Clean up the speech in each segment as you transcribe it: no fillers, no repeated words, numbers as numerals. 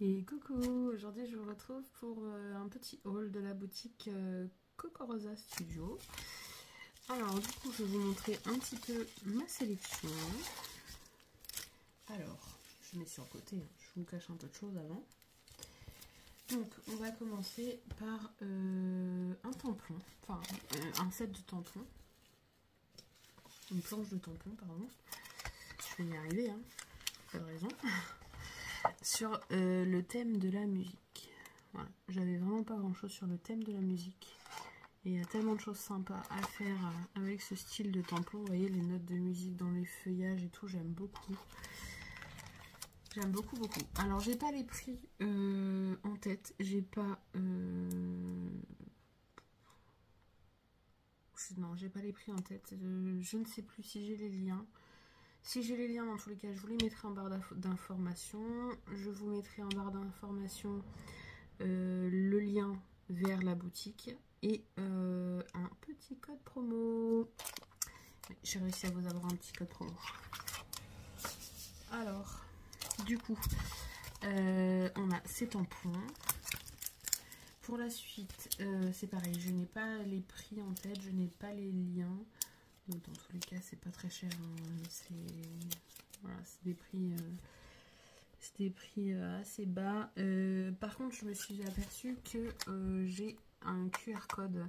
Et coucou, aujourd'hui je vous retrouve pour un petit haul de la boutique Coco Rosa Studio. Alors du coup je vais vous montrer un petit peu ma sélection. Alors, je mets sur le côté, hein. Je vous cache un peu de choses avant. Donc on va commencer par un tampon, enfin un set de tampons. Une planche de tampons, pardon. Je vais y arriver, hein. Pas de raison. Sur le thème de la musique. Voilà. J'avais vraiment pas grand chose sur le thème de la musique. Et il y a tellement de choses sympas à faire avec ce style de tampon. Vous voyez les notes de musique dans les feuillages et tout, j'aime beaucoup. J'aime beaucoup, beaucoup. Alors j'ai pas les prix en tête. J'ai pas... Non, j'ai pas les prix en tête. Je ne sais plus si j'ai les liens. Si j'ai les liens, dans tous les cas, je vous les mettrai en barre d'information. Je vous mettrai en barre d'information le lien vers la boutique et un petit code promo. J'ai réussi à vous avoir un petit code promo. Alors, du coup, on a ces tampons. Pour la suite, c'est pareil, je n'ai pas les prix en tête, je n'ai pas les liens. Donc, dans tous les cas, c'est pas très cher. Hein. Voilà, c'est des prix assez bas. Par contre, je me suis aperçue que j'ai un QR code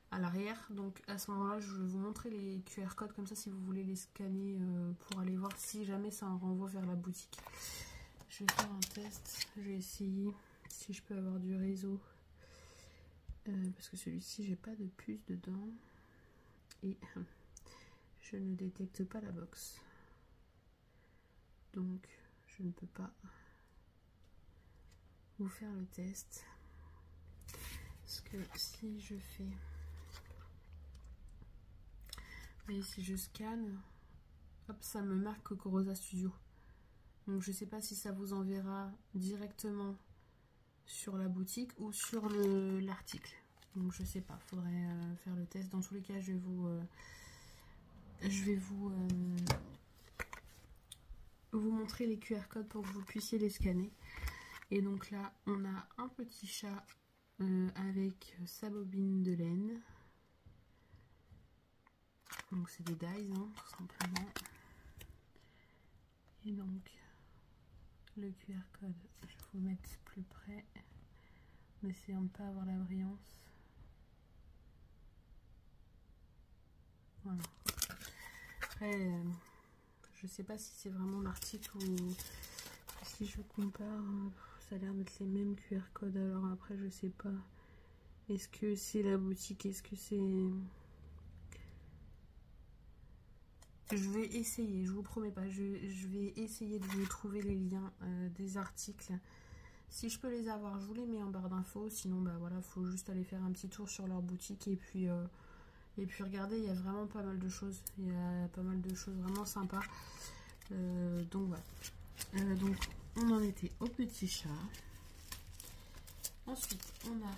à l'arrière. Donc à ce moment-là, je vais vous montrer les QR codes comme ça si vous voulez les scanner pour aller voir si jamais ça en renvoie vers la boutique. Je vais faire un test. Je vais essayer si je peux avoir du réseau. Parce que celui-ci, j'ai pas de puce dedans. Et je ne détecte pas la box. Donc je ne peux pas vous faire le test. Parce que si je fais... Et si je scanne, hop, ça me marque Coco Rosa Studio. Donc je sais pas si ça vous enverra directement sur la boutique ou sur l'article. Donc je sais pas, faudrait faire le test. Dans tous les cas, je vais vous montrer les QR codes pour que vous puissiez les scanner. Et donc là, on a un petit chat avec sa bobine de laine. Donc c'est des dies, hein, tout simplement. Et donc le QR code, je vais vous mettre plus près en essayant de ne pas avoir la brillance. Voilà. Après, je sais pas si c'est vraiment l'article ou si je compare, ça a l'air d'être les mêmes QR codes. Alors après, je sais pas. Est-ce que c'est la boutique? Est-ce que c'est... Je vais essayer, je vous promets pas, je vais essayer de vous trouver les liens des articles. Si je peux les avoir, je vous les mets en barre d'infos. Sinon, bah voilà, faut juste aller faire un petit tour sur leur boutique et puis regardez, il y a vraiment pas mal de choses. Il y a pas mal de choses vraiment sympas. Donc voilà. Donc on en était au petit chat. Ensuite, on a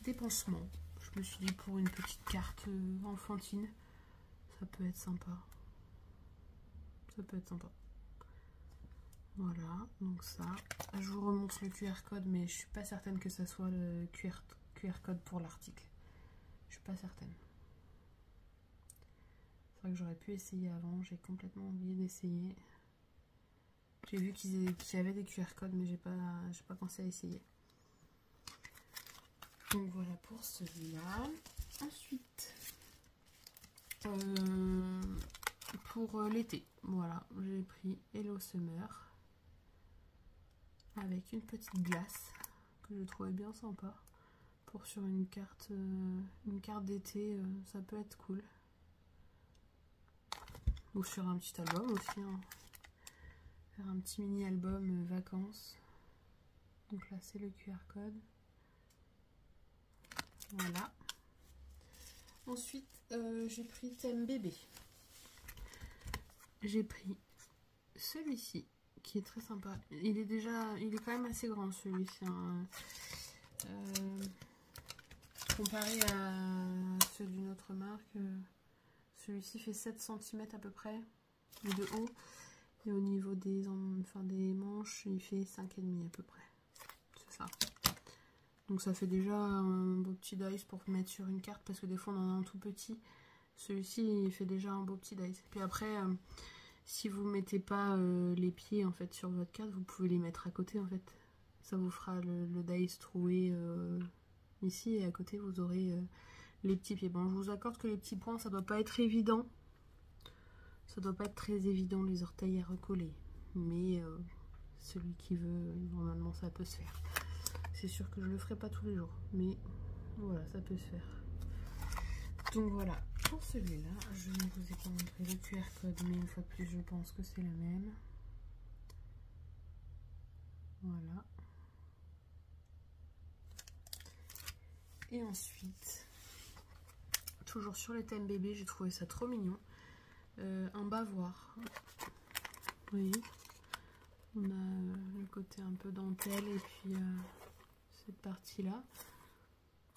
des pansements. Je me suis dit pour une petite carte enfantine. Ça peut être sympa. Ça peut être sympa. Voilà, donc ça. Je vous remonte le QR code, mais je suis pas certaine que ça soit le QR code pour l'article. Je suis pas certaine. C'est vrai que j'aurais pu essayer avant, j'ai complètement oublié d'essayer. J'ai vu qu'il y avait des QR codes, mais j'ai pas pensé à essayer. Donc voilà pour celui-là. Ensuite, pour l'été, voilà, j'ai pris Hello Summer avec une petite glace que je trouvais bien sympa pour sur une carte d'été, ça peut être cool. Ou sur un petit album aussi, hein. Faire un petit mini album vacances. Donc là c'est le QR code. Voilà. Ensuite j'ai pris thème bébé. J'ai pris celui-ci qui est très sympa. Il est quand même assez grand celui-ci. Hein. Comparé à ceux d'une autre marque, celui-ci fait 7 cm à peu près de haut. Et au niveau des manches, il fait 5,5 à peu près. C'est ça. Donc ça fait déjà un beau petit dice pour mettre sur une carte, parce que des fois on en a un tout petit. Celui-ci il fait déjà un beau petit dice. Puis après, si vous mettez pas les pieds en fait sur votre carte, vous pouvez les mettre à côté en fait. Ça vous fera le dice troué ici, et à côté vous aurez les petits pieds. Bon, je vous accorde que les petits points, ça doit pas être évident. Ça doit pas être très évident les orteils à recoller. Mais celui qui veut, normalement ça peut se faire. C'est sûr que je le ferai pas tous les jours, mais voilà, ça peut se faire. Donc voilà, pour celui-là, je ne vous ai pas montré le QR code, mais une fois de plus, je pense que c'est la même. Voilà. Et ensuite, toujours sur le thème bébé, j'ai trouvé ça trop mignon. Un bavoir. Vous voyez, on a le côté un peu dentelle et puis cette partie-là.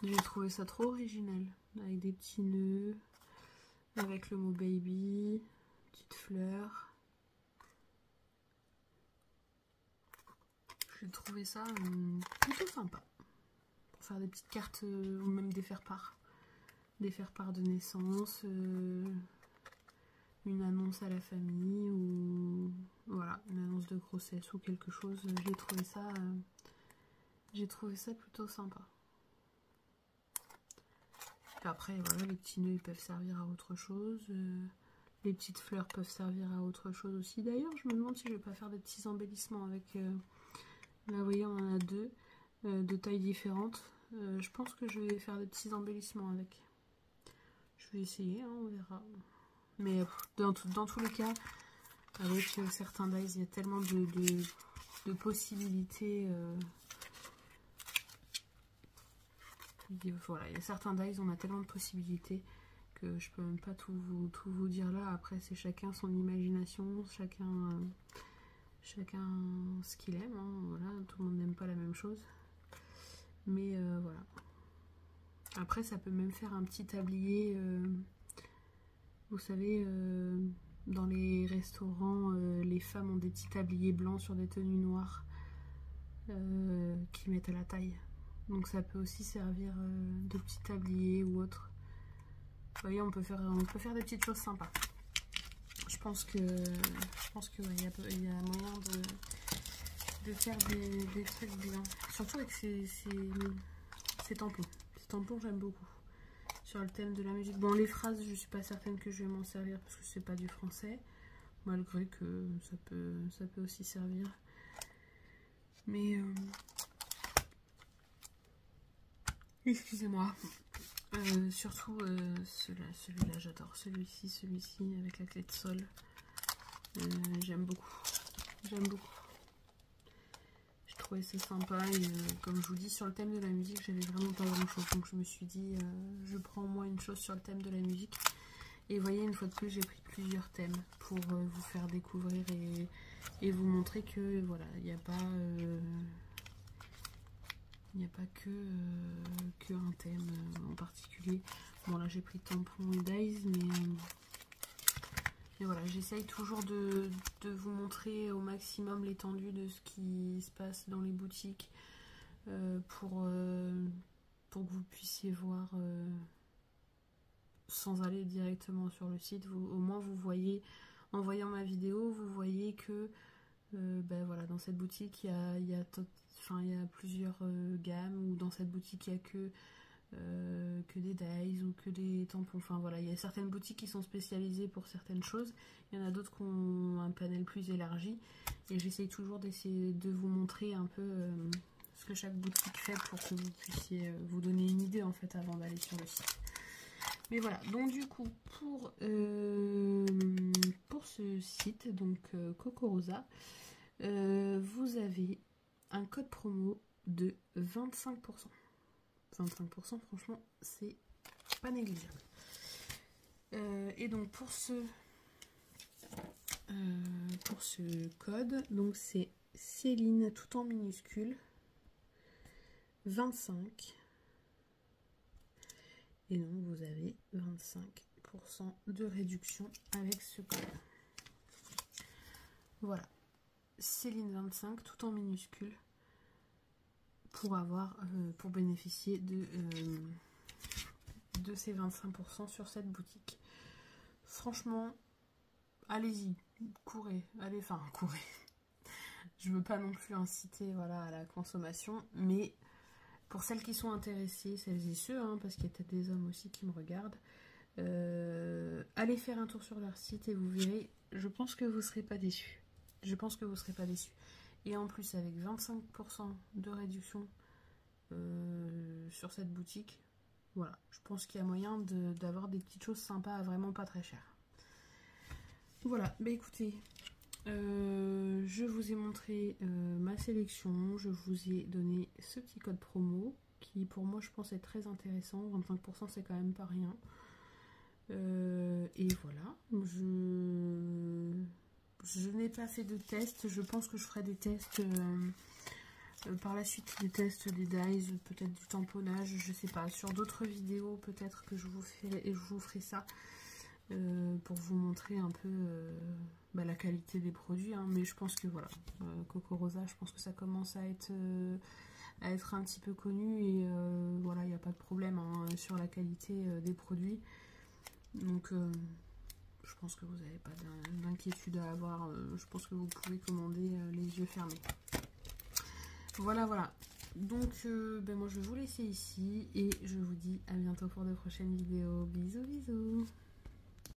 J'ai trouvé ça trop original, avec des petits nœuds, avec le mot baby, petite fleur. J'ai trouvé ça plutôt sympa pour faire des petites cartes ou même des faire-part de naissance, une annonce à la famille ou voilà, une annonce de grossesse ou quelque chose. J'ai trouvé ça plutôt sympa. Et après voilà, les petits nœuds ils peuvent servir à autre chose, les petites fleurs peuvent servir à autre chose aussi. D'ailleurs je me demande si je vais pas faire des petits embellissements avec là vous voyez on en a deux de tailles différentes. Je pense que je vais faire des petits embellissements avec. Je vais essayer, hein, on verra. Mais dans tous les cas, avec certains dies, il y a tellement de possibilités. Voilà, il y a certains dies, on a tellement de possibilités que je peux même pas tout vous dire là. Après, c'est chacun son imagination, chacun ce qu'il aime. Hein, voilà, tout le monde n'aime pas la même chose. Mais voilà. Après, ça peut même faire un petit tablier. Vous savez, dans les restaurants, les femmes ont des petits tabliers blancs sur des tenues noires qui mettent à la taille. Donc ça peut aussi servir de petit tablier ou autre. Vous voyez, on peut faire des petites choses sympas. Je pense que ouais, y a moyen de faire des trucs bien. Surtout avec ces tampons. Ces tampons, j'aime beaucoup. Sur le thème de la musique. Bon, les phrases, je suis pas certaine que je vais m'en servir parce que c'est pas du français. Malgré que ça peut aussi servir. Mais excusez-moi. Surtout celui-là, j'adore. Celui-ci avec la clé de sol. J'aime beaucoup. J'aime beaucoup. Je trouvais ça sympa et comme je vous dis, sur le thème de la musique, j'avais vraiment pas grand chose. Donc je me suis dit, je prends moi une chose sur le thème de la musique. Et vous voyez, une fois de plus, j'ai pris plusieurs thèmes pour vous faire découvrir et vous montrer que voilà, il n'y a pas que un thème en particulier. Bon là j'ai pris tampon et dies, mais voilà, j'essaye toujours de vous montrer au maximum l'étendue de ce qui se passe dans les boutiques pour que vous puissiez voir sans aller directement sur le site. Au moins vous voyez, en voyant ma vidéo, vous voyez que ben voilà, dans cette boutique il y a plusieurs gammes, ou dans cette boutique il n'y a que des dies ou que des tampons. Enfin voilà, il y a certaines boutiques qui sont spécialisées pour certaines choses, il y en a d'autres qui ont un panel plus élargi, et j'essaye toujours d'essayer de vous montrer un peu ce que chaque boutique fait pour que vous puissiez vous donner une idée en fait avant d'aller sur le site. Mais voilà, donc du coup pour ce site, donc Cocorosa, vous avez un code promo de 25%. 25%, franchement, c'est pas négligeable. Et donc pour ce code, donc c'est Céline tout en minuscule 25. Et donc vous avez 25% de réduction avec ce code. Voilà, Céline 25 tout en minuscule pour avoir pour bénéficier de ces 25% sur cette boutique. Franchement, allez-y, courez, allez, enfin courez. Je veux pas non plus inciter voilà, à la consommation, mais pour celles qui sont intéressées, celles et ceux, hein, parce qu'il y a peut-être des hommes aussi qui me regardent, allez faire un tour sur leur site et vous verrez, je pense que vous ne serez pas déçus. Je pense que vous ne serez pas déçus. Et en plus, avec 25% de réduction sur cette boutique, voilà, je pense qu'il y a moyen d'avoir des petites choses sympas à vraiment pas très cher. Voilà, bah écoutez, je vous ai montré ma sélection, je vous ai donné ce petit code promo qui pour moi je pense est très intéressant, 25% c'est quand même pas rien. Et voilà, je n'ai pas fait de test, je pense que je ferai des tests par la suite, des tests des dies, peut-être du tamponnage, je sais pas, sur d'autres vidéos peut-être que je vous ferai ça pour vous montrer un peu la qualité des produits, hein, mais je pense que voilà, Coco Rosa, je pense que ça commence à être un petit peu connu et voilà, il n'y a pas de problème hein, sur la qualité des produits. Donc je pense que vous n'avez pas d'inquiétude à avoir, je pense que vous pouvez commander les yeux fermés. Voilà, voilà. Donc moi je vais vous laisser ici et je vous dis à bientôt pour de prochaines vidéos. Bisous, bisous.